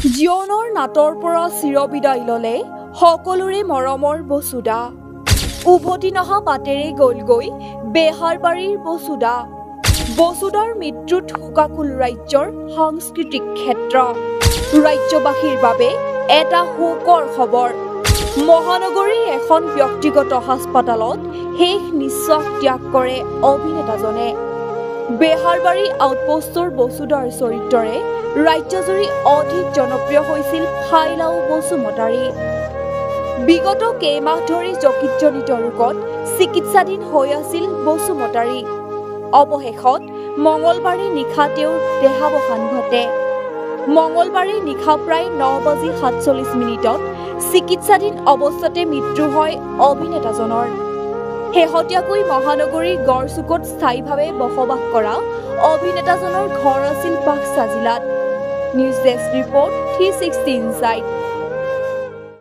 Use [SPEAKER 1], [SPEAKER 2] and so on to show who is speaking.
[SPEAKER 1] জীৱনৰ নাটৰ পৰা চিৰবিদায় ললে সকলোৰে মৰমৰ বসুদা। উভতি নহা বাটেৰে গলগৈ বেহাৰবাৰীৰ বসুদা। বসুদাৰ মৃত্যুত শোকাকুল ৰাজ্যৰ সাংস্কৃতিক ক্ষেত্ৰ। ৰাজ্যবাসীৰ বাবে এটা শোকৰ খবৰ। মহানগৰীৰ এখন ব্যক্তিগত হাস্পতালত শেষ নিশ্বাস ত্যাগ কৰে অভিনেতাজনে। বেহাৰবাৰী আউটপোষ্টৰ বসুদাৰ চৰিত্ৰৰে ৰাজ্যজুৰি অধিক জনপ্ৰিয় হৈছিল ফাইলাও বসুমতাৰী। বিগত কেইমাহ ধৰি যকৃতজনিত ৰোগত চিকিৎসাধীন হৈ আছিল বসুমতাৰী। অৱশেষত মঙলবাৰে নিশা তেওঁৰ দেহাৱসান ঘটে। মঙলবাৰে নিশা প্ৰায় 9:47 চিকিৎসাধীন অৱস্থাতে মৃত্যু হয় অভিনেতাজনৰ। শেহতীয়াকৈ মহানগৰীৰ গড়চুকত স্থায়ীভাৱে বসবাস কৰা অভিনেতাজনৰ ঘৰ আছিল বাক্সা জিলাত। News desk report 360 insight.